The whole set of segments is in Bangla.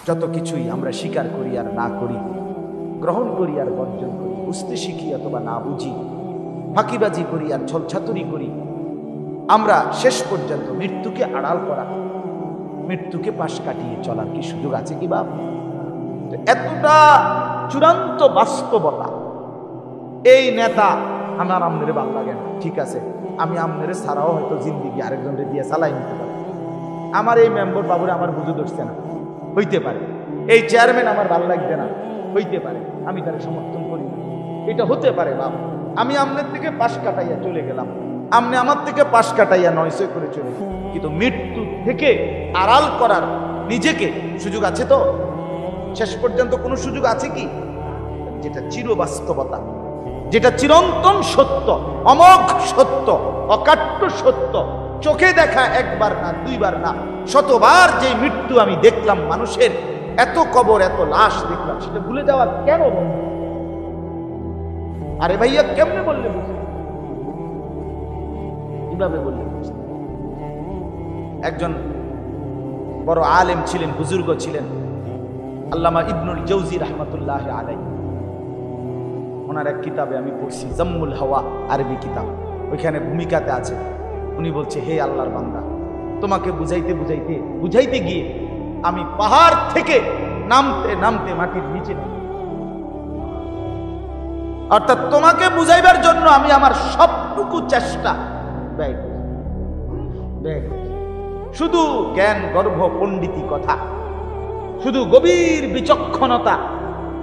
যত কিছুই আমরা স্বীকার করি আর না করি, গ্রহণ করি আর বর্জন করি, বুঝতে শিখি অথবা না বুঝি, ফাঁকিবাজি করি আর ছলছাতুরি করি, আমরা শেষ পর্যন্ত মৃত্যুকে আড়াল করা, মৃত্যুকে পাশ কাটিয়ে চলার কি সুযোগ আছে কি বাপ? এতটা চূড়ান্ত বাস্তবতা। এই নেতা আমার আমনেরে ভাল লাগে না, ঠিক আছে, আমি আমনেরে ছাড়াও হয়তো জিন্দিগি আরেকজনকে দিয়ে চালাই নিতে পারি। আমার এই মেম্বার বাবুরে আমার বুঝে ধরছে না, হইতে পারে। এই চেয়ারম্যান আমার ভাল লাগবে না, হইতে পারে, আমি তার সমর্থন করি না, এটা হতে পারে বাপ। আমি আমনের থেকে পাশ কাটাইয়া চলে গেলাম, আমনে আমার থেকে পাশ কাটাইয়া নয়সই করে চলে গেলাম, কিন্তু মৃত্যু থেকে আড়াল করার নিজেকে সুযোগ আছে তো? শেষ পর্যন্ত কোনো সুযোগ আছে কি? যেটা চিরবাস্তবতা, যেটা চিরন্তন সত্য, অমোঘ সত্য, অকাট্য সত্য, চোখে দেখা একবার না, দুইবার না, শতবার যে মৃত্যু আমি দেখলাম মানুষের, এত কবর, এত লাশ দেখলাম, সেটা ভুলে যাওয়া কেন বন্ধু? আরে ভাইয়া কেমনে বললে বুঝতে, কিভাবে বললে বুঝতে? একজন বড় আলেম ছিলেন, বুজুর্গ ছিলেন, আল্লামা ইবনুল জৌজি রহমতুল্লাহ আলাইহি। ওনার এক কিতাবে আমি পড়ছি, জাম্মুল হাওয়া, আরবি কিতাব, ওইখানে ভূমিকাতে আছে, উনি বলছে, হে আল্লাহর বান্দা, তোমাকে বুঝাইতে বুঝাইতে বুঝাইতে গিয়ে আমি পাহাড় থেকে নামতে নামতে মাটির নিচে নামি। অর্থাৎ তোমাকে বুঝাইবার জন্য আমি আমার সবটুকু চেষ্টা ব্যয় করি। শুধু জ্ঞান গর্ভ পণ্ডিতি কথা, শুধু গভীর বিচক্ষণতা,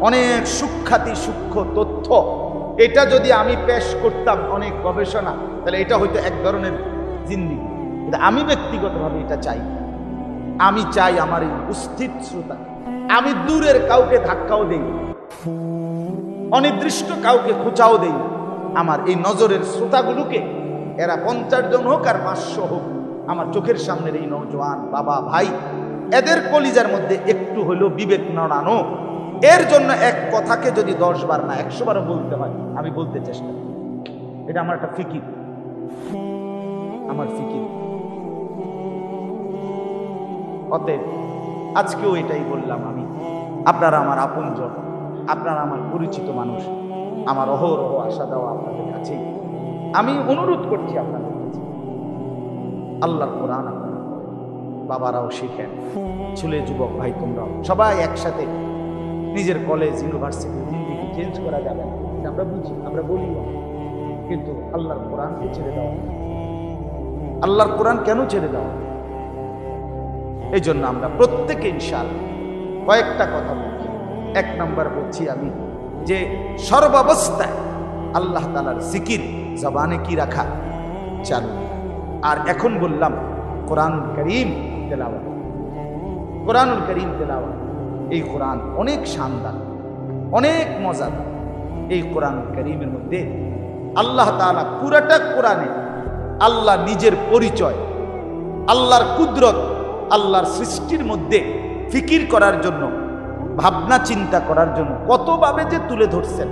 অনেক সূক্ষ্মাতি সূক্ষ্ম তথ্য, এটা যদি আমি পেশ করতাম, অনেক গবেষণা, তাহলে এটা হয়তো এক ধরনের জিন্দিগি। আমি ব্যক্তিগতভাবে এটা চাই। আমি চাই আমার এই উপস্থিত শ্রোতা, আমি দূরের কাউকে ধাক্কাও দেই, অনির্দিষ্ট কাউকে খোঁচাও দেই না, আমার এই নজরের শ্রোতাগুলোকে, এরা 50 জন হোক আর 500 হোক, আমার চোখের সামনের এই নওজোয়ান বাবা ভাই, এদের কলিজার মধ্যে একটু হলেও বিবেক নড়ানো, এর জন্য এক কথাকে যদি 10 বার না 100 বারও বলতে হয়, আমি বলতে চেষ্টা করি। এটা আমার একটা ফিকির, আমার ফিকির। অতএব আজকেও এটাই বললাম, আমি, আপনারা আমার আপনজন, আপনারা আমার পরিচিত মানুষ, আমার অহরহ আশা দেওয়া আপনাদের কাছেই। আমি অনুরোধ করছি আপনাদের কাছে, আল্লাহর কোরআন আপনারা বাবারাও শিখেন, ছেলে যুবক ভাই তোমরাও সবাই একসাথে। নিজের কলেজ ইউনিভার্সিটি জিন্দিগি চেঞ্জ করা যাবে না, আমরা বুঝি, আমরা বলি, কিন্তু আল্লাহর কোরআনকে ছেড়ে দেওয়া, আল্লাহর কোরআন কেন ছেড়ে দেওয়া? এই জন্য আমরা প্রত্যেকে ইনশাআল্লাহ কয়েকটা কথা বলছি। 1 নাম্বার বলছি আমি, যে সর্বাবস্থায় আল্লাহ তাআলার জিকির জবানে কি রাখা, চালু। আর এখন বললাম কোরআনুল কারীম তেলাওয়াত, কোরআনুল কারীম তেলাওয়াত। এই কোরআন অনেক শানদার, অনেক মজাদার। এই কোরআনুল কারীমের মধ্যে আল্লাহ তাআলা পুরাটা কোরআনে আল্লাহ নিজের পরিচয়, আল্লাহর কুদরত, আল্লাহর সৃষ্টির মধ্যে ফিকির করার জন্য, ভাবনা চিন্তা করার জন্য কতভাবে যে তুলে ধরছেন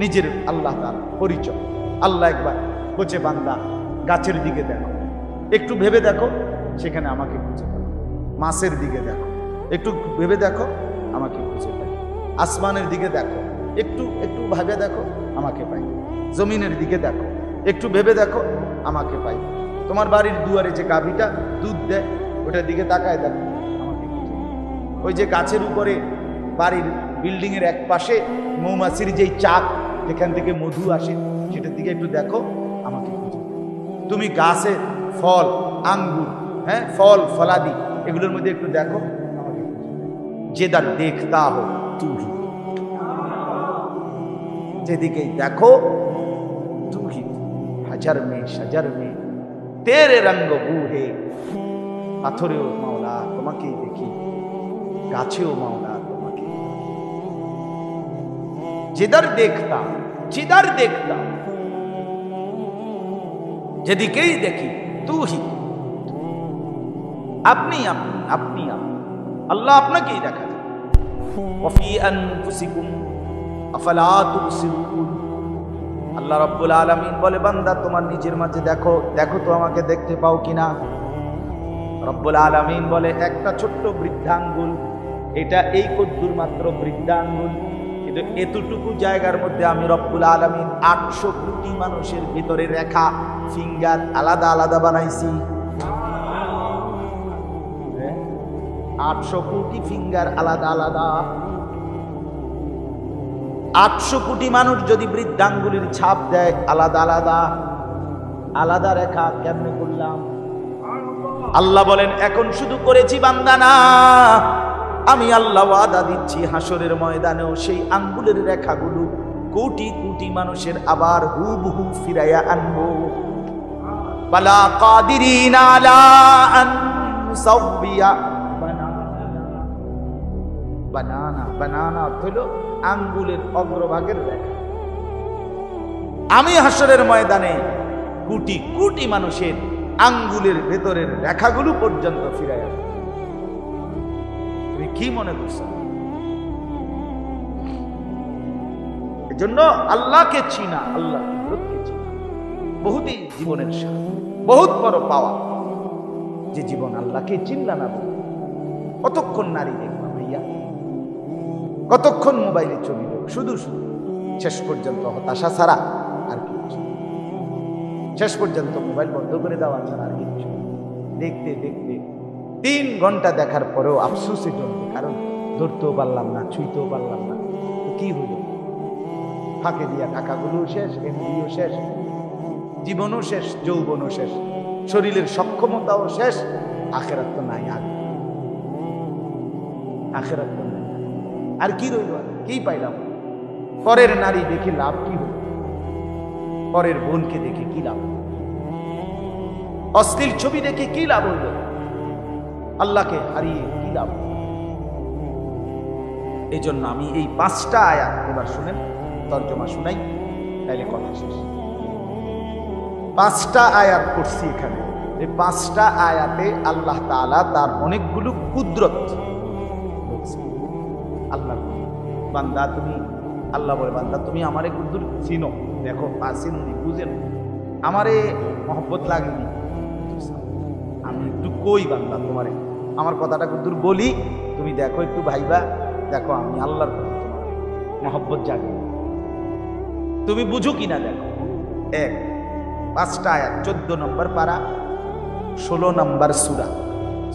নিজের আল্লাহ তাআলার পরিচয়। আল্লাহ একবার বলছে, বান্দা গাছের দিকে দেখো, একটু ভেবে দেখো, সেখানে আমাকে খুঁজে পাবে। মাছের দিকে দেখো, একটু ভেবে দেখো, আমাকে খুঁজে পাই। আসমানের দিকে দেখো, একটু একটু ভাবে দেখো, আমাকে পাই। জমিনের দিকে দেখো, একটু ভেবে দেখো, আমাকে পাই। তোমার বাড়ির দুয়ারে যে গাভীটা দুধ দেয়, ওটার দিকে তাকায় দেখো, আমাকে খুঁজে পাই। ওই যে গাছের উপরে বাড়ির বিল্ডিং এর এক পাশে মৌমাছির যেই চাক, যেখান থেকে মধু আসে, সেটার দিকে একটু দেখো, আমাকে খুঁজে পাই। তুমি গাছে ফল, আঙ্গুর, হ্যাঁ, ফল ফলাদি, এগুলোর মধ্যে একটু দেখো, আমাকে খুঁজে পাই। যেদার দেখতা হো তু হি, যেদিকেই দেখো তু হি, হাজার মে সাজার মে তেরে রঙ্গ বু হে। পাথরেও মাওলা তোমাকেই দেখি, গাছেও মাওলা তোমাকে। যেদার দেখতা, जिधर देखता, যেদিকেই দেখি, তু হি, আপনি আপনি আপনি আপনি, আল্লাহ আপনাকেই দেখা যায়। ওয়াফি আনফুসিকুম আফালা তুবসিরুন, আল্লাহ রাব্বুল আলামিন বলে, বান্দা তোমার নিজের মাঝে দেখো, দেখো তো আমাকে দেখতে পাও কিনা। রব্বুল আলামিন বলে, একটা ছোট্ট বৃদ্ধাঙ্গুল এটা এই কদ্দুর মাত্র বৃদ্ধা আঙ্গুল, কিন্তু এতটুকু জায়গার মধ্যে আমি রব্বুল আলামিন 800 কোটি মানুষের ভিতরে রেখা ফিঙ্গার আলাদা আলাদা বানাইছি। 800 কোটি ফিঙ্গার আলাদা আলাদা। 800 কোটি মানুষ যদি বৃদ্ধাঙ্গুলির ছাপ দেয় আলাদা আলাদা আলাদা রেখা কেমনে করলাম? আল্লাহ বলেন এখন শুধু করেছি বান্দা না, আমি আল্লাহ ওয়াদা দিচ্ছি হাসরের ময়দানেও সেই আঙ্গুলের রেখাগুলো কোটি কোটি মানুষের আবার হুবহু ফিরাইয়া আনবো। বালা কাদিরিনা আলা আন নুসাউবিয়া বানানা। বানানা হলো আঙ্গুলের অগ্রভাগের রেখা। আমি হাসরের ময়দানে কোটি কোটি মানুষের আঙ্গুলের ভেতরের রেখাগুলো পর্যন্ত ফিরাইয়া। তুমি কি মনে করছো? এজন্য আল্লাহকে চিনা, আল্লাহ চিনা বহুতই জীবনের বহুত বড় পাওয়া। যে জীবন আল্লাহকে চিনলা না, কতক্ষণ নারী দেখবা ভাইয়া, কতক্ষণ মোবাইলে ছবি দেখ, শুধু শুধু শেষ পর্যন্ত হতাশা ছাড়া আর কিছু। শেষ পর্যন্ত মোবাইল বন্ধ করে দেওয়া ছাড়া আর কিছু। দেখতে দেখতে 3 ঘন্টা দেখার পরেও আফসোসে জমবে, কারণ ধরতেও পারলাম না, ছুঁইতেও পারলাম না। কি হলো? ফাঁকে দিয়া টাকাগুলো শেষ, এমডিও শেষ, জীবনও শেষ, যৌবনও শেষ, শরীরের সক্ষমতাও শেষ। আখেরাত তো নাই, আখেরাত তো নাই। আর কি রইল? কি পাইলাম? পরের নারী দেখে লাভ কি হল? পরের বোনকে দেখে কি লাভ? অশ্লীল ছবি দেখে কি লাভ হইল? আল্লাহকে হারিয়ে কি লাভ? এই জন্য আমি এই 5টা আয়াত এবার শুনেন, তর্জমা শুনাই, তাইলে কথা শেষ। 5টা আয়াত পড়ছি এখানে। এই 5টা আয়াতে আল্লাহ তাআলা তার অনেকগুলো কুদরত বলছে। আল্লাহ বান্দা তুমি, আল্লাহ বলে বান্দা তুমি আমারে কুদুর চিনো, দেখো চিনুনি, বুঝেন আমারে মহব্বত লাগেনি, আমি একটু কই বান্দা তোমারে আমার কথাটা কুদুর বলি, তুমি দেখো একটু ভাইবা, দেখো আমি আল্লাহর প্রতি তোমার মহব্বত জাগে, তুমি বুঝো কিনা দেখো। 5টা আয়াত, 14 নম্বর পারা, 16 নম্বর সূরা।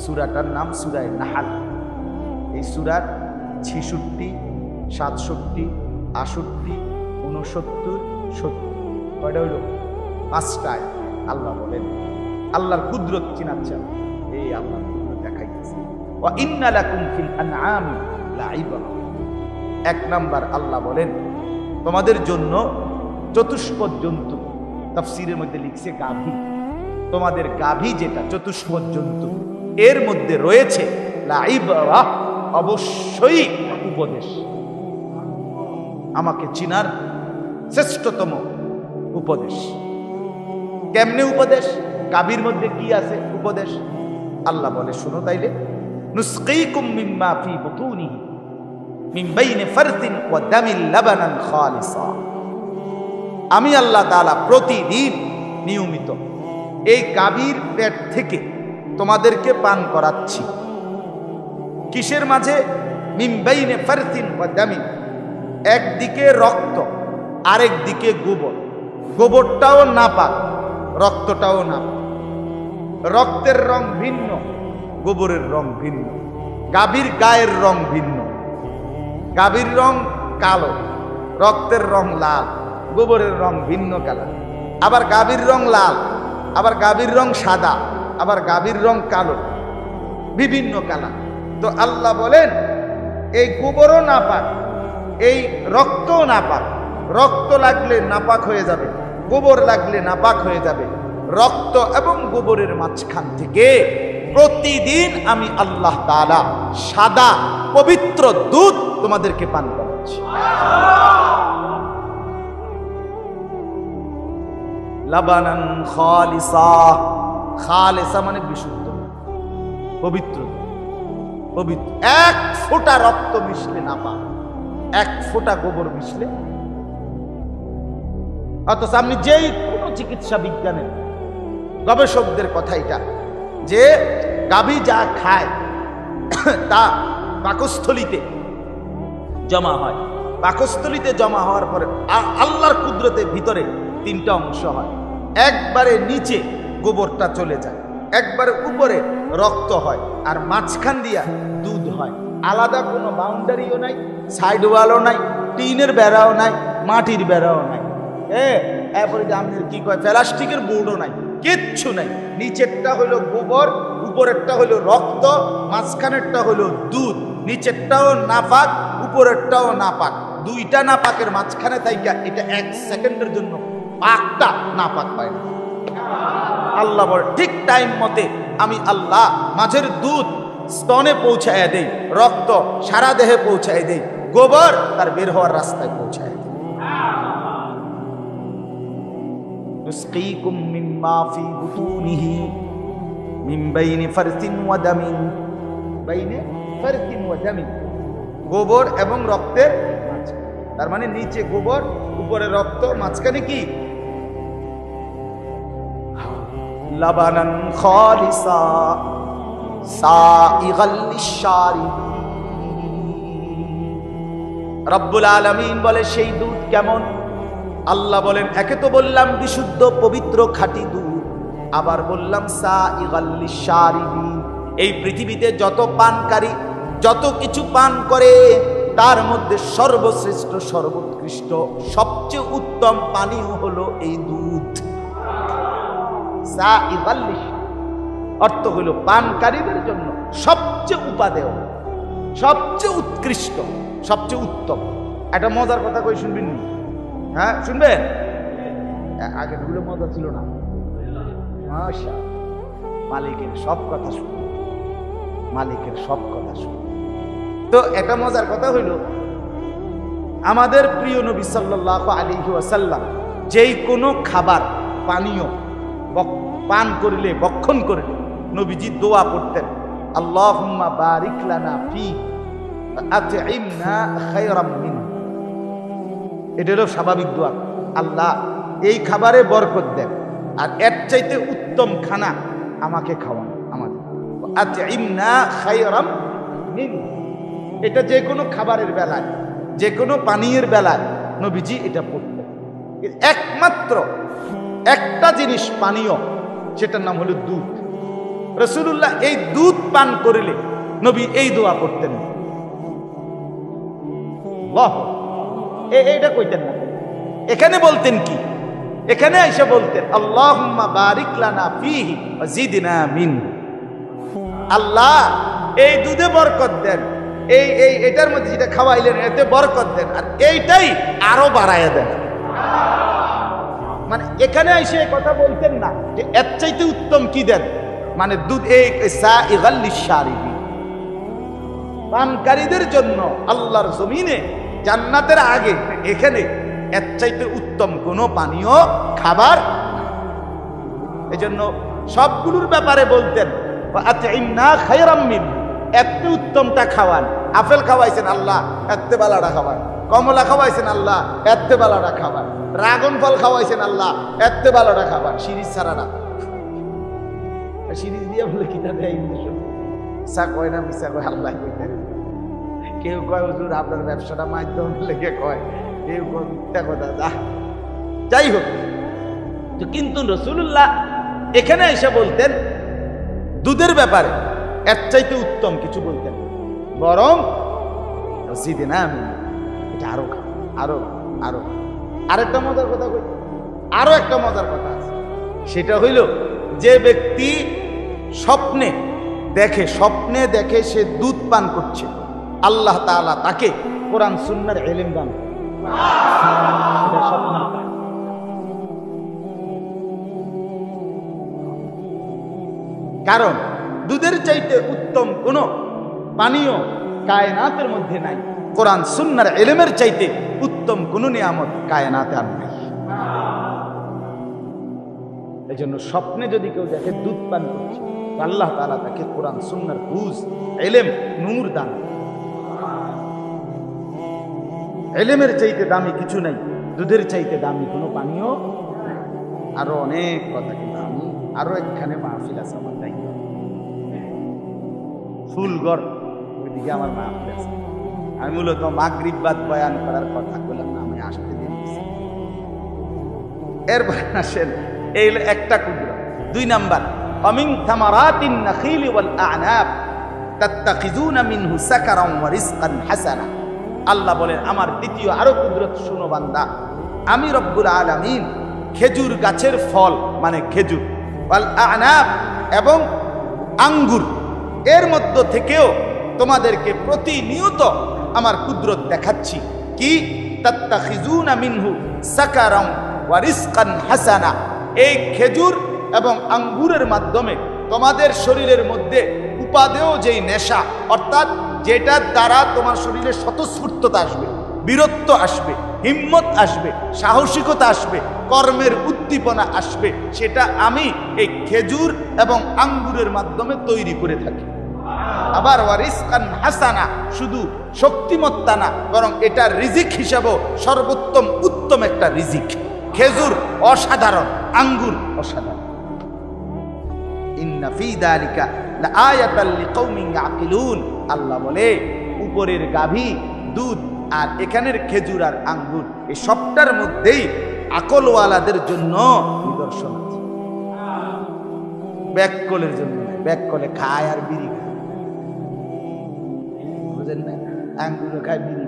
সূরাটার নাম সূরায়ে নাহাল। এই সূরার 66, 67, 68, 69, 70 কয়টা হইল? 5টা আয়াত। আল্লাহ বলেন আল্লাহর কুদরত চিনাচ্ছেন, এই আল্লাহর কুদরত দেখাইতেছে। ওয়া ইন্না লাকুম ফিল আনআমি লাইবা। 1 নাম্বার আল্লাহ বলেন তোমাদের জন্য চতুষ্পদ জন্তু, তাফসীরের মধ্যে লিখছে গাভী, তোমাদের গাভী যেটা চতুষ্পদ জন্তু, এর মধ্যে রয়েছে লাইবা, অবশ্যই উপদেশ। আমাকে চিনার শ্রেষ্ঠতম উপদেশ। কেমনে উপদেশ? গাভীর মধ্যে কি আছে উপদেশ? আল্লাহ বলে শুনো তাইলে, নুসকিকুম মিম্মা ফি বুতুনিহি মিন বাইনি ফারতিন ওয়া দামিল লাবানান খালিসা। আমি আল্লাহ তাআলা প্রতিদিন নিয়মিত এই গাভীর পেট থেকে তোমাদেরকে পান করাচ্ছি। কিসের মাঝে? মিন বাইনি ফারতিন ওয়া দামিন, একদিকে রক্ত, আরেক দিকে গোবর। গোবরটাও নাপাক, রক্তটাও নাপাক। রক্তের রং ভিন্ন, গোবরের রং ভিন্ন। গাভীর গায়ের রং ভিন্ন, গাভীর রং কালো, রক্তের রং লাল, গোবরের রং ভিন্ন কালার। আবার গাভীর রং লাল, আবার গাভীর রং সাদা, আবার গাভীর রং কালো, বিভিন্ন কালার। তো আল্লাহ বলেন এই গোবরও নাপাক, এই রক্তও নাপাক। রক্ত লাগলে নাপাক হয়ে যাবে, গোবর লাগলে নাপাক হয়ে যাবে। রক্ত এবং গোবরের মাঝখান থেকে প্রতিদিন আমি আল্লাহ তাআলা সাদা পবিত্র দুধ তোমাদেরকে পান করাচ্ছি। লাবানান খালিসা, খালিসা মানে বিশুদ্ধ, পবিত্র, পবিত্র। 1 ফোঁটা রক্ত মিশলে নাপাক, 1 ফোঁটা গোবর মিশলে। অথচ আপনি যেই কোনো চিকিৎসা বিজ্ঞানের গবেষকদের কথা এটা, যে গাভী যা খায় তা পাকস্থলিতে জমা হয়। পাকস্থলিতে জমা হওয়ার পরে আল্লাহর কুদরতের ভিতরে তিনটা অংশ হয়। একবারে নিচে গোবরটা চলে যায়, একবারে উপরে রক্ত হয়, আর মাঝখান দিয়া দুধ হয়। আলাদা কোনো বাউন্ডারিও নাই, সাইড ওয়ালও নাই, টিনের বেড়াও নাই, মাটির বেড়াও নাই, এরপরে আমাদের কি কয় প্লাস্টিকের বোর্ডও নাই, কিচ্ছু নাই। নিচেরটা হলো গোবর, উপরেরটা হলো রক্ত, মাঝখানেরটা হলো দুধ। নিচেরটাও নাপাক, উপরেরটাও নাপাক। দুইটা নাপাকের মাঝখানে থাইকা এটা 1 সেকেন্ডের জন্য পাকটা নাপাক পায় না। আল্লাহ বলে ঠিক টাইম মতে আমি আল্লাহ মাঝের দুধ স্তনে পৌঁছায় দেই, রক্ত সারা দেহে পৌঁছায় দেই, গোবর তার বের হওয়ার রাস্তায় পৌঁছায় দেই। নুসকিকুম মিম্মা ফি বুতুনিহি মিন বাইনি ফারসিন ওয়া দামিন, বাইনে ফারসিন ওয়া দামিন, গোবর এবং রক্তের মাঝখানে। তার মানে নিচে গোবর, উপরে রক্ত, মাঝখানে কি লাবানান খালিসা সাইগাল লিশারিবিন। রব্বুল আলামিন বলে সেই দুধ কেমন? আল্লাহ বলেন একে তো বললাম বিশুদ্ধ পবিত্র খাঁটি দুধ, আবার বললাম সাইগাল লিশারিবিন। এই পৃথিবীতে যত পানকারী যত কিছু পান করে তার মধ্যে সর্বশ্রেষ্ঠ, সর্বোৎকৃষ্ট, সবচেয়ে উত্তম পানীয় হলো এই দুধ। সাইগাল লিশারিবিন অর্থ হলো পানকারীদের জন্য সবচেয়ে উপাদেয়, সবচেয়ে উৎকৃষ্ট, সবচেয়ে উত্তম। একটা মজার কথা কই, শুনবেন? হ্যাঁ শুনবেন? আগে ঢুলে মজা ছিল না। মাশাআল্লাহ, মালিকের সব কথা শুনুন, মালিকের সব কথা শুনুন। তো এটা মজার কথা হইল, আমাদের প্রিয় নবী সাল্লাল্লাহু আলাইহি ওয়াসাল্লাম যেই কোনো খাবার পানীয় পান করিলে, বক্ষণ করিলে নবীজি দোয়া পড়তেন, আল্লাহুম্মা বারিক লানা ফি আতইমনা খায়রাম মিন। এটা হলো স্বাভাবিক দোয়া, আল্লাহ এই খাবারে বরকত দেন, আর এর চাইতে উত্তম খানা আমাকে খাওয়ান, আমাদের আতইমনা খায়রাম মিন। এটা যে কোনো খাবারের বেলায়, যে কোনো পানীয়ের বেলায় নবীজি এটা পড়তেন। একমাত্র একটা জিনিস পানীয়, সেটার নাম হলো দুধ। রাসূলুল্লাহ এই দুধ পান করিলে নবী এই দোয়া করতেন। এইটা কইতেন না, এখানে বলতেন কি? এখানে এসে বলতেন আল্লাহুম্মা বারিক লানা ফীহি ওয়া জিদনা মিন। আল্লাহ এই দুধে বরকত দেন, এটার মধ্যে যেটা খাওয়াইলেন এতে বরকত দেন, আর এইটাই আরো বাড়ায় দেন। মানে এখানে এসে কথা বলতেন না যে এর চাইতে উত্তম কি দেন, মানে দুধ সাইগাল লিশারিবিন, পানকারীদের জন্য আল্লাহর জমিনে জান্নাতের আগে এখানে এর চাইতে উত্তম কোনো পানীয় খাবার। এজন্য সবগুলোর ব্যাপারে বলতেন আতইমনা খায়রাম মিন, এত উত্তমটা খাওয়ান। আপেল খাওয়াইছেন আল্লাহ, এতে বালাটা খাওয়ান। কমলা খাওয়াইছেন আল্লাহ, এতে বালাটা খাবার। ড্রাগন ফল খাওয়াইছেন আল্লাহ, এতে বালাটা খাবার। সিরিজ ছাড়া না, সিরিজ দিয়ে বলে কিনা দেয় মিশা কয় না, মিশা কয় আল্লাহ কইতেন। কেউ কয় হুজুর আপনার ব্যবসাটা মাধ্যম লেগে কয়, কেউ কয় মিথ্যা কথা। যাই হোক, তো কিন্তু রাসূলুল্লাহ এখানে এসে বলতেন দুধের ব্যাপারে এর চাইতে উত্তম কিছু বলতেন, বরং জিদনা মিন, এটা আরো আরো আরো। আরেকটা মজার কথা কই, আরো একটা মজার কথা আছে, সেটা হইল যে ব্যক্তি স্বপ্নে দেখে সে দুধ পান করছে, আল্লাহ তাআলা তাকে কোরআন সুন্নাহর ইলম দান করেন। এটা স্বপ্ন। কারণ দুধের চাইতে উত্তম কোন পানীয় কায়নাতের মধ্যে নাই, কোরআন সুন্নাহর ইলমের চাইতে উত্তম কোন নিয়ামত কায়নাতে আর নাই। এজন্য স্বপ্নে যদি কেউ দেখে দুধ পান করছে, আল্লাহ তাআলা তাকে কোরআন সুন্নাহর বুঝ, ইলম, নূর দান। ইলমের চাইতে দামি কিছু নাই, দুধের চাইতে দামি কোনো পানীয়। আরো অনেক কথা, কিন্তু আমি আরো একখানে মাহফিল আছে আমার, তাই ফুলগড় এদিকে আমার মা আছে। আমি মূলত মাগরিব বাদ বয়ান করার কথা বললাম না, আমি আসতে দিয়েছি। এরপর আসেন, এই হলো একটা কুদরত। 2 নাম্বার, অমিন থামারাতিন নাখিলি ওয়াল আ'নাব তাত্তাখিজুনা মিনহু সাকারান ওয়া রিজকান হাসানা। আল্লাহ বলেন আমার দ্বিতীয় আরো কুদরত শুনো বান্দা, আমি রব্বুল আলামিন খেজুর গাছের ফল মানে খেজুর, ওয়াল আ'নাব এবং আঙ্গুর, এর মধ্য থেকেও তোমাদেরকে প্রতিনিয়ত আমার কুদরত দেখাচ্ছি। কি? তাত্তাখিজুনা মিনহু সাকারান ওয়া রিজকান হাসানা। এই খেজুর এবং আঙ্গুরের মাধ্যমে তোমাদের শরীরের মধ্যে উপাদেয় যেই নেশা, অর্থাৎ যেটার দ্বারা তোমার শরীরে স্বতঃস্ফূর্ততা আসবে, বীরত্ব আসবে, হিম্মত আসবে, সাহসিকতা আসবে, কর্মের উদ্দীপনা আসবে, সেটা আমি এই খেজুর এবং আঙ্গুরের মাধ্যমে তৈরি করে থাকি। আবার ওয়ারিসকান হাসানা, শুধু শক্তিমত্তা না, বরং এটা রিজিক হিসাবেও সর্বোত্তম উত্তম একটা রিজিক। খেজুর অসাধারণ, আঙ্গুর অসাধারণ। ইন্না ফি যালিকা লাআয়াতাল লিকাউমিন ইয়াকিলুন। আল্লাহ বলে উপরের গাভী, দুধ আর এখানের খেজুর আর আঙ্গুর, এই সবটার মধ্যেই আকলওয়ালাদের জন্য নিদর্শন আছে। ব্যাককলের জন্য নয়, ব্যাককলে খায় আর বিড়ি খায়, বুঝেন না? আঙ্গুরও খায়, বিড়ি,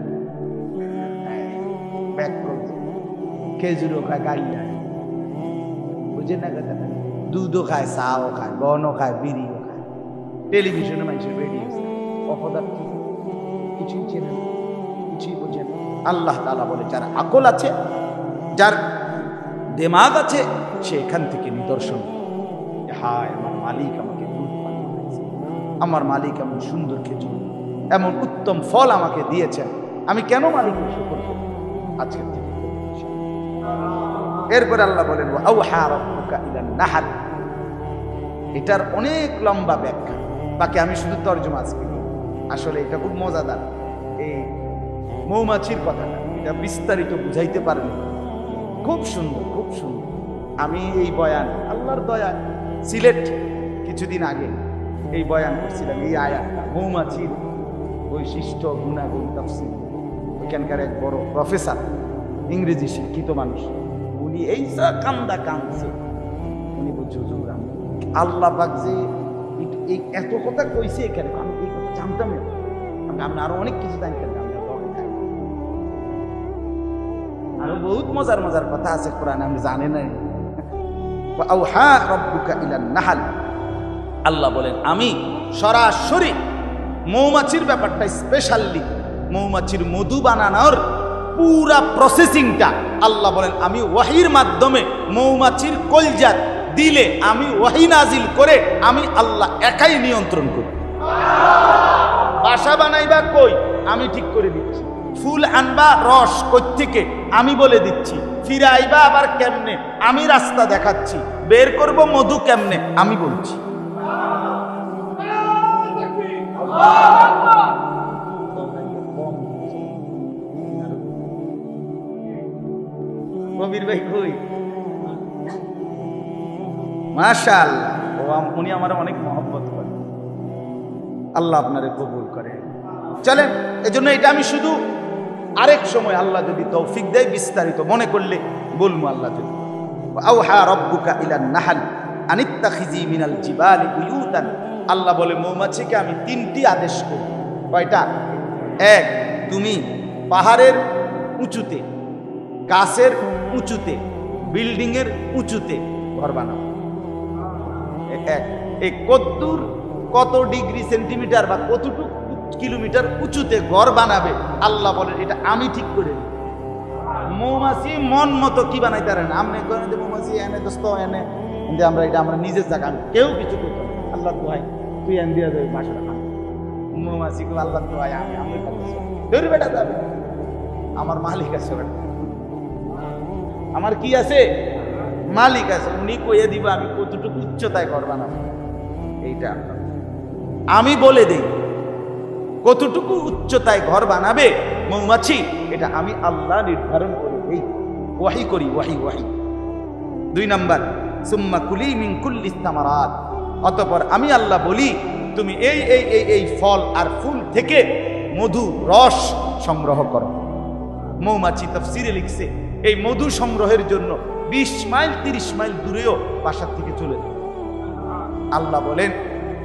ব্যাককল, খেজুরও খায়, গাড়ি খায়, বুঝেন না কথা? দুধও খায়, চাও খায়, বনও খায়, বিড়িও খায়, টেলিভিশনে মানুষের রেডিও অপদার্থ কিছুই চেনে না, কিছুই বোঝে না। আল্লাহ তাআলা বলে যার আকল আছে, যার দিমাগ আছে, সে এখান থেকে নিদর্শন। হায় আমার মালিক আমাকে দুধ পাঠিয়েছে, আমার মালিক এমন সুন্দর খেজুর, এমন উত্তম ফল আমাকে দিয়েছেন, আমি কেন মালিকের শুকর করব? আজকের থেকে। এরপর আল্লাহ বলেন ওয়াউহা রাব্বুকা ইলান নাহল। এটার অনেক লম্বা ব্যাখ্যা, বাকি আমি শুধু তরজমা আজকে। আসলে এটা খুব মজাদার, এই মৌমাছির কথাটা, এটা বিস্তারিত বুঝাইতে পারেন, খুব সুন্দর, খুব সুন্দর। আমি এই বয়ান আল্লাহর দয়া সিলেট কিছুদিন আগে এই বয়ান করছিলাম, এই আয়াতটা মৌমাছির বৈশিষ্ট্য, গুণাগুণ, তাফসীর। ওইখানকার এক বড় প্রফেসর, ইংরেজি শিক্ষিত মানুষ, উনি এই কান্দা কাঁদছে। উনি বলছে হুজুর আল্লাহ পাক যে এই এত কথা কইছে এখানে, আমি এই কথা জানতাম না, আমি আরো অনেক কিছু জানতাম না, আরো বহুত মজার মজার কথা আছে কোরআনে, আমি জানি নাই। ওয়াউহা রাব্বুকা ইলান নাহল। আল্লাহ বলেন আমি সরাসরি মৌমাছির ব্যাপারটা স্পেশালি, মৌমাছির মধু বানানোর পুরা প্রসেসিংটা আল্লাহ বলেন আমি ওয়াহির মাধ্যমে মৌমাছির কলজাত দিলে আমি ওয়াহি নাজিল করে আমি আল্লাহ একাই নিয়ন্ত্রণ করি। বাসা বানাইবা কই আমি ঠিক করে দিচ্ছি, ফুল আনবা রস কই থেকে আমি বলে দিচ্ছি, ফিরে আইবা আবার কেমনে আমি রাস্তা দেখাচ্ছি, বের করব মধু কেমনে আমি বলছি। কবির ভাই কই? মাশাআল্লাহ, উনি আমার অনেক মহব্বত করে, আল্লাহ আপনারে কবুল করে। চলেন, এজন্য এটা আমি শুধু আরেক সময় আল্লাহ যদি তৌফিক দেয় বিস্তারিত মনে করলে বলবো। আল্লাহ যদি আওহা রাব্বুকা ইলান নাহল আনিত্তাখিজি মিনাল জিবালি বুয়ুতান। আল্লাহ বলে মৌমাছিকে আমি 3টি আদেশ করি। কয়টা? 1, তুমি পাহাড়ের উঁচুতে, গাছের উঁচুতে, বিল্ডিং এর উঁচুতে ঘর বানাও। এই কতদূর, কত ডিগ্রি সেন্টিমিটার বা কতটুকু কিলোমিটার উঁচুতে ঘর বানাবে আল্লাহ বলেন এটা আমি ঠিক করে। মৌমাছি মন মতো কি বানাইতে পারে না। আপনি মৌমাছি এনে দোস্ত এনে আমরা এটা আমরা নিজের জায়গা, কেউ কিছু করতে না। আল্লাহ দোহাই তুই এনে দিয়ে দেবে বাসাটা, মৌমাছি আল্লাহ দোহাই আমি ধরি বেটা যাবে, আমার মালিক আছে, আমার কি আছে? মালিক আছে, উনি কইয়ে দিব আমি কতটুকু উচ্চতায় ঘর বানাবো। এইটা আমি বলে দেই কতটুকু উচ্চতায় ঘর বানাবে মৌমাছি, এটা আমি আল্লাহ নির্ধারণ করে দেই, ওয়াহি করি, ওয়াহি ওয়াহি। 2 নাম্বার, সুম্মা কুলি মিন কুল্লিস সামারাত। অতঃপর আমি আল্লাহ বলি তুমি এই এই এই এই ফল আর ফুল থেকে মধু রস সংগ্রহ করো। মৌমাছি তাফসীরে লিখছে এই মধু সংগ্রহের জন্য 20 মাইল 30 মাইল দূরেও বাসার থেকে চলে যায়। আল্লাহ বলেন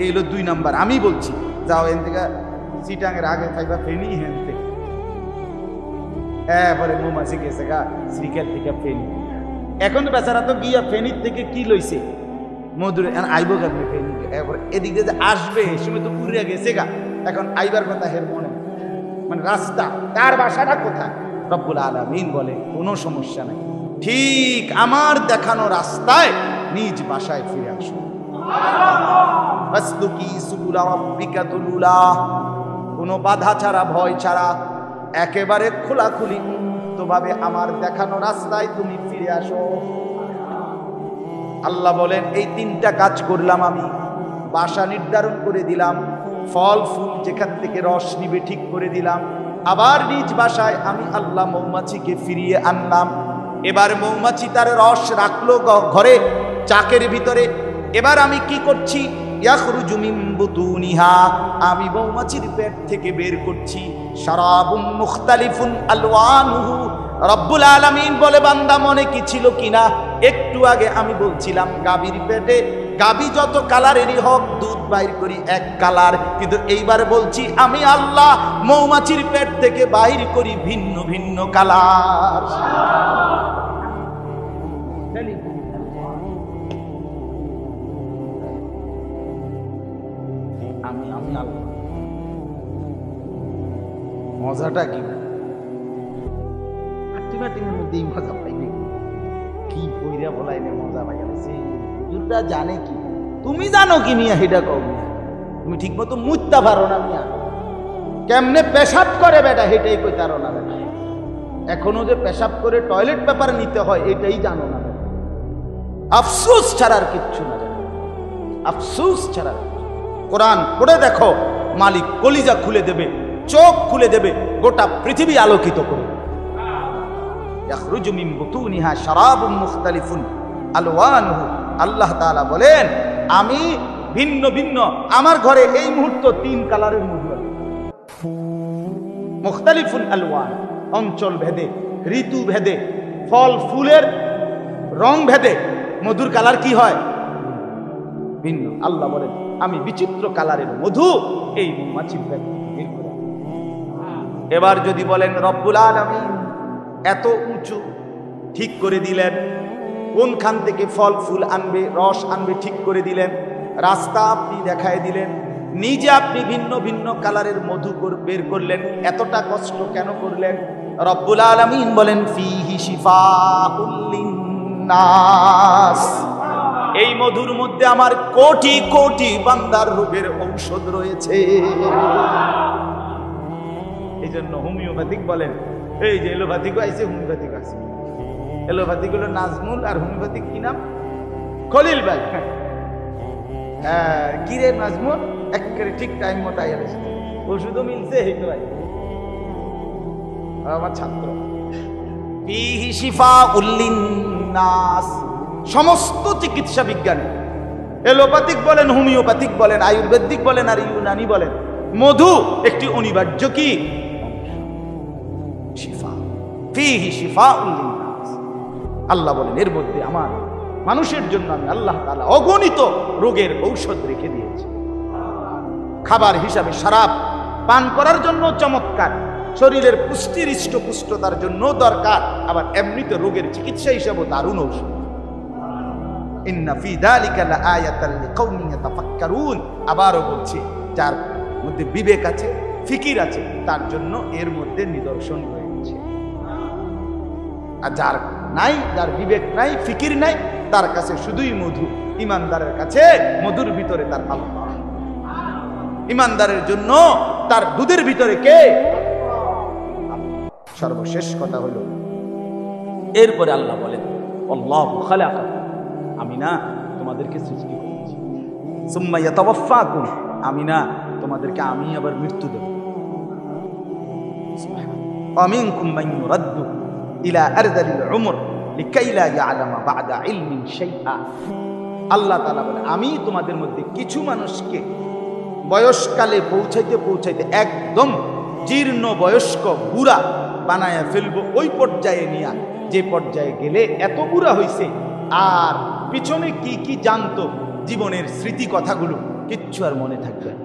এই হলো 2 নাম্বার। আমি বলছি যাও এখান থেকে চিটাঙের আগে খাইবা ফেনি হেন থেকে, এরপরে মৌমাছি গেছে গা শ্রীকাল থেকে ফেনি। এখন তো বেচারা তো গিয়া ফেনির থেকে কি লইছে মধুর, আইব কেমনে ফেনি, এরপরে এদিক দিয়ে আসবে এই সময় তো পুরিয়া গেছে গা, এখন আইবার কথা হের মনে মানে রাস্তা তার বাসাটা কোথায়। রব্বুল আলামিন বলে কোনো সমস্যা নাই, ঠিক আমার দেখানো রাস্তায় নিজ বাসায় ফিরে আসো। ফাসলুকি সুবুলা রাব্বিকা দুলুলা, কোনো বাধা ছাড়া ভয় ছাড়া একেবারে খোলাখুলি মুক্তভাবে আমার দেখানো রাস্তায় তুমি ফিরে আসো। আল্লাহ বলেন এই 3টা কাজ করলাম আমি। বাসা নির্ধারণ করে দিলাম, ফল ফুল যেখান থেকে রস নিবে ঠিক করে দিলাম, আবার নিজ বাসায় আমি আল্লাহ মৌমাছিকে ফিরিয়ে আনলাম। এবার মৌমাছি তার রস রাখলো ঘরে চাকের ভিতরে। এবার আমি কি করছি, ইয়াখরুজু মিন বুতুনিহা, আমি মৌমাছির পেট থেকে বের করছি শারাবুন মুখতালিফুন আলওয়ানুহু। রব্বুল আলামিন বলে বান্দা মনে কি ছিল কিনা, একটু আগে আমি বলছিলাম গাভীর পেটে গাভী যত কালারেরই হোক দুধ বাইর করি এক কালার, কিন্তু এইবার বলছি আমি আল্লাহ মৌমাছির পেট থেকে বাইর করি ভিন্ন ভিন্ন কালার। আমি আমি আল্লাহ। মজাটা কি হাটিমাটির মধ্যেই মজা পাইনি, কি কইরা বলাই নে মজা পাই গেছে। হুজুরটা জানে কি, তুমি জানো কি মিয়া? হেডা কও মিয়া, তুমি ঠিক মতো মুইতা পারো না মিয়া। কেমনে পেশাব করে বেটা হেটাই কইতারো না বেটা। এখনো যে পেশাব করে টয়লেট পেপার নিতে হয় এটাই জানো না বেটা। আফসোস ছাড়ার কিচ্ছু না, আফসোস ছাড়া। কোরআন পড়ে দেখো, মালিক কলিজা খুলে দেবে, চোখ খুলে দেবে, গোটা পৃথিবী আলোকিত করে। ইয়াখরুজু মিন বুতুনিহা শারাবুন মুখতালিফুন আলওয়ানুহু। আল্লাহ তাআলা বলেন আমি ভিন্ন ভিন্ন, আমার ঘরে এই মুহূর্তে 3 কালারের মধু আছে। মুখতালিফুন আলওয়ান, অঞ্চল ভেদে, ঋতু ভেদে, ফল ফুলের রং ভেদে মধুর কালার কি হয় ভিন্ন। আল্লাহ বলেন আমি বিচিত্র কালারের মধু এই মৌমাছির পেট থেকে বের করে। এবার যদি বলেন রব্বুল আলামিন এত উঁচু ঠিক করে দিলেন, কোনখান থেকে ফল ফুল আনবে রস আনবে ঠিক করে দিলেন, রাস্তা আপনি দেখায় দিলেন, নিজে আপনি ভিন্ন ভিন্ন কালারের মধু বের করলেন, এতটা কষ্ট কেন করলেন? রব্বুল আলামিন বলেন ফিহি শিফাউল লিন্নাস, এই মধুর মধ্যে আমার কোটি কোটি বান্দার রোগের ঔষধ রয়েছে। এই জন্য হোমিওপ্যাথিক বলেন, এই যে এলোপ্যাথিক আছে হোমিওপ্যাথিক আছে, এলোপ্যাথিক হলো নাজমুল আর হোমিওপ্যাথিক কি নাম? খলিল ভাই। হ্যাঁ কি রে নাজমুল, একেবারে ঠিক টাইম মতো আইয়া গেছে, ওষুধও মিলছে। এই তো ভাই আমার ছাত্র। ফিহি শিফাউল লিন্নাস, সমস্ত চিকিৎসা বিজ্ঞানে এলোপ্যাথিক বলেন, হোমিওপ্যাথিক বলেন, আয়ুর্বেদিক বলেন আর ইউনানি বলেন, মধু একটি অনিবার্য কি শিফা। ফিহি শিফাউল লিন্নাস, আল্লাহ বলেন এর মধ্যে আমার মানুষের জন্য আমি আল্লাহ তাআলা অগণিত রোগের ঔষধ রেখে দিয়েছি। খাবার হিসাবে শরাব পান করার জন্য চমৎকার, শরীরের পুষ্টির হৃষ্টপুষ্টতার জন্য দরকার, আবার এমনিতে রোগের চিকিৎসা হিসাবে দারুণ ঔষধ। ইন্না ফি যালিকা লাআয়াতাল লিকাউমিন ইয়াতাফাক্কারুন, আবারও বলছি যার মধ্যে বিবেক আছে ফিকির আছে তার জন্য এর মধ্যে নিদর্শন রয়েছে। আর যার নাই, যার বিবেক নাই ফিকির নাই, তার কাছে শুধুই মধু। ইমানদারের কাছে মধুর ভিতরে তার আল্লাহ, ইমানদারের জন্য তার দুধের ভিতরে কে? সর্বশেষ কথা হলো এরপরে আল্লাহ বলেন আল্লাহু খালাকা, আমি না তোমাদেরকে সৃষ্টি করেছি, সুম্মা ইয়াতাওয়াফাকুম, আমি না তোমাদেরকে আমি আবার মৃত্যু দেব। ওয়া মিনকুম মান ইউরাদ্দু ইলা আরযালিল উমর লিকাই লা ইয়ালামা বা'দা ইলমিন শাইআ। আল্লাহ তাআলা বলে আমি তোমাদের মধ্যে কিছু মানুষকে বয়সকালে পৌঁছাইতে পৌঁছাইতে একদম জীর্ণ বয়স্ক বুড়া বানায়া ফেলবো, ওই পর্যায়ে নিয়া, যে পর্যায়ে গেলে এত বুড়া হইছে আর পিছনে কি কি জানতো, জীবনের স্মৃতি কথাগুলো কিচ্ছু আর মনে থাকবে না।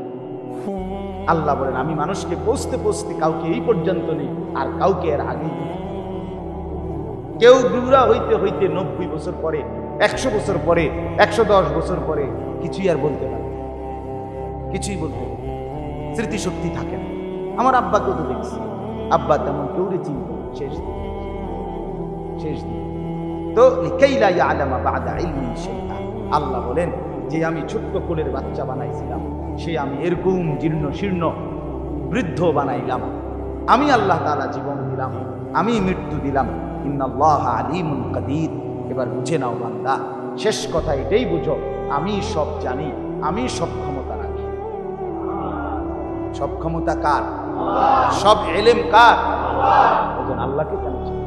আল্লাহ বলেন আমি মানুষকে পৌঁছতে পৌঁছতে কাউকে এই পর্যন্ত নেই, আর কাউকে এর আগেই নেই। কেউ বুড়া হইতে হইতে 90 বছর পরে, 100 বছর পরে, 110 বছর পরে কিছুই আর বলতে পারে, কিছুই বলতে পারে, স্মৃতিশক্তি থাকে না। আমার আব্বাকেও তো দেখছি, আব্বা তেমন কেউরে চিনত শেষ দিন, শেষ দিন। তো লিকাইলা ইয়ালামা বাদা ইলমিন শাইআ, আল্লাহ বলেন যে আমি ছোট্ট কোলের বাচ্চা বানাইছিলাম, সে আমি এরকম জীর্ণ শীর্ণ বৃদ্ধ বানাইলাম। আমি আল্লাহ তাআলা জীবন দিলাম, আমি মৃত্যু দিলাম। ইন্নাল্লাহা আলিমুন কাদির। এবার বুঝে নাও বান্দা, শেষ কথা এটাই বুঝো, আমি সব জানি, আমি সব ক্ষমতা রাখি। সব ক্ষমতা কার? সব এলেম কার? ওজন আল্লাহকে কেন চিনি?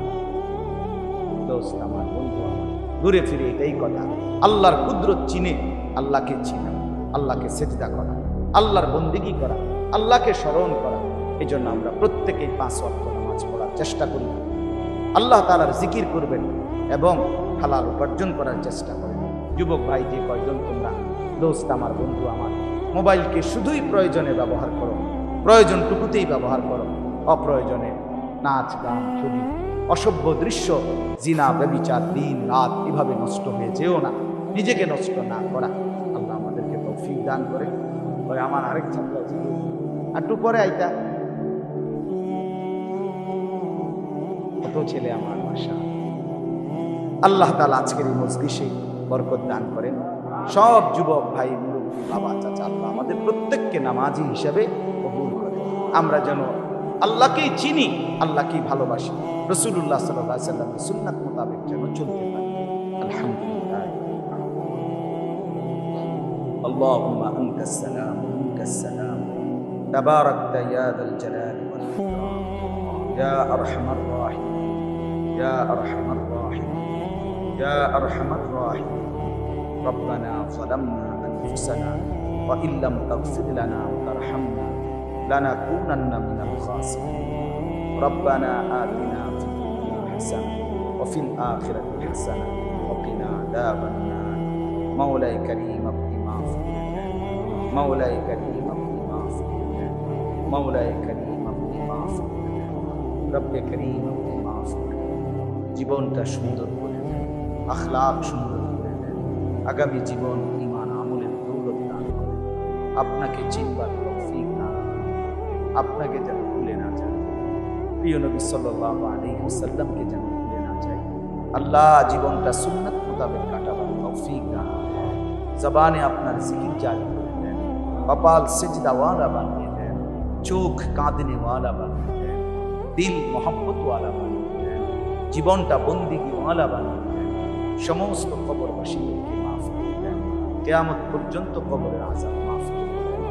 দোস্ত আমার, বন্ধু আমার, ঘুরে ফিরে এটাই কথা। আল্লাহর কুদরত চিনে আল্লাহকে চিনা, আল্লাহকে সেজদা করা, আল্লাহর বন্দেগী করা, আল্লাহকে স্মরণ করা। এই জন্য আমরা প্রত্যেকেই 5 ওয়াক্ত নামাজ পড়ার চেষ্টা করি, আল্লাহ তাআলার জিকির করবেন এবং হালাল উপার্জন করার চেষ্টা করেন। যুবক ভাই যে কয়জন তোমরা, দোস্ত আমার, বন্ধু আমার, মোবাইলকে শুধুই প্রয়োজনে ব্যবহার করো, প্রয়োজনটুকুতেই ব্যবহার করো। অপ্রয়োজনে নাচ গান, ছবি, অসভ্য দৃশ্য, জিনা, ব্যভিচার দিন রাত এভাবে নষ্ট হয়ে যেও না, নিজেকে নষ্ট না করা। আল্লাহ আমাদেরকে তৌফিক দান করে। আমার আরেক ছাত্র আছে, একটু পরে আইতা, কত ছেলে আমার বাসা। আল্লাহ তাআলা আজকের এই মজলিসে বরকত দান করেন। সব যুবক ভাই, মুরব্বী, বাবা, চাচা, আল্লাহ আমাদের প্রত্যেককে নামাজি হিসেবে কবুল করেন। আমরা যেন আল্লাহকেই চিনি, আল্লাহকেই ভালোবাসি, রাসূলুল্লাহ সাল্লাল্লাহু আলাইহি ওয়াসাল্লামের সুন্নাত মোতাবেক যেন চলতে পারি। আলহামদুলিল্লাহ। আল্লাহুম্মা আনতাস সালাম ওয়া মিনকাস সালাম, তাবারাকতা ইয়া যাল জালালি ওয়াল ইকরাম, ইয়া আরহামার রাহিমিন, ইয়া আরহামার রাহিমিন, ইয়া আরহামার রাহিমিন। রব্বানা যালামনা আনফুসানা ওয়া ইল্লাম তাগফির লানা ওয়া তারহামনা লানাকুনান্না মিনাল খাসিরিন। রব্বানা আতিনা ফিদ দুনিয়া হাসানাহ ওয়া ফিল আখিরাতি হাসানাহ ওয়া কিনা আযাবান নার। মাওলাই কারীম আপনি মাফ করে দেন, মাওলাই কারীম আপনি মাফ করে দেন, মাওলাই কারীম আপনি মাফ করে দেন, রব্বে কারীম আপনি মাফ করে দেন। জীবনটা সুন্দর করে দেন, আখলাক সুন্দর করে দেন, আগামী জীবন ঈমান আমলের দৌলত দান করেন। আপনাকে চিনবার তৌফিক দান করেন, আপনাকে যেন ভুলে না যান, প্রিয় নবী সাল্লাল্লাহু আলাইহি ওয়াসাল্লামকে যেন ভুলে না যাই। আল্লাহ জীবনটা সুন্নাত মোতাবেক কাটাবার তৌফিক দান করেন। জবানে আপনার জিকির জারি করে দেন, কপাল সিজদাওয়ালা বানিয়ে দেন, চোখ কাঁদনেওয়ালা বানিয়ে দেন, দিল মোহাব্বতওয়ালা বানিয়ে দেন, জীবনটা বন্দিগিওয়ালা বানিয়ে দেন। সমস্ত কবরবাসীদেরকে মাফ করে দেন, কিয়ামত পর্যন্ত কবরের আযাব মাফ করে দেন।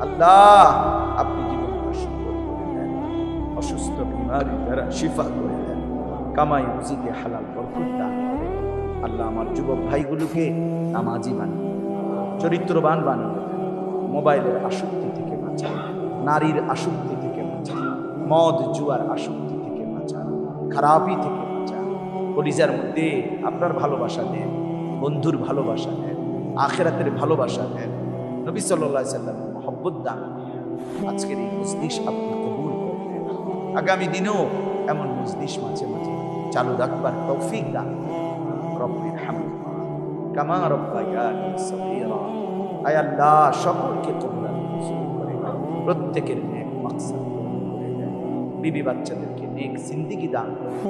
আল্লাহ আপনি জীবনটা সুন্দর করে দেন, অসুস্থ বিমারি দ্বারা শিফা করে দেন, কামাই রুজিকে হালাল বরকত দান করেন। আল্লাহ আমার যুবক ভাইগুলোকে নামাজি বানিয়ে দেন, চরিত্রবান বানিয়ে দেন, মোবাইলের আসক্তি থেকে বাঁচান, নারীর আসক্তি থেকে বাঁচান, মদ জুয়ার আসক্তি থেকে বাঁচান, খারাপি থেকে বাঁচান। কলিজার মধ্যে আপনার ভালোবাসা দেন, বন্ধুর ভালোবাসা দেন, আখিরাতের ভালোবাসা দেন, নবী সাল্লাল্লাহু আলাইহি ওয়াসাল্লামের মহব্বত দান করেন। আজকের এই মজলিস আপনি কবুল করে দেন, আগামী দিনেও এমন মজলিস মাঝে মাঝে চালু রাখবার তৌফিক দান করেন। রব্বির হামদ কামা রব্বায়ানি সগীরা। আয় আল্লাহ সকলকে তোমরা মঞ্জুর করে দাও, প্রত্যেকের নেক মাকসাদ পূরণ করে দেন, বিবি বাচ্চাদেরকে নেক জিন্দেগি দান করেন,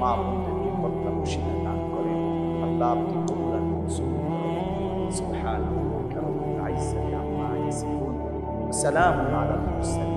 মা বোনদেরকে কর্তা খুশিটা দান করেন। আল্লাহ আপনি কবুল আর মঞ্জুর করেন। সুবহানাল্লাহি ওয়া বিহামদিহি আম্মা ইয়াসিফুন, ওয়া সালামুন আলাল মুরসালিন।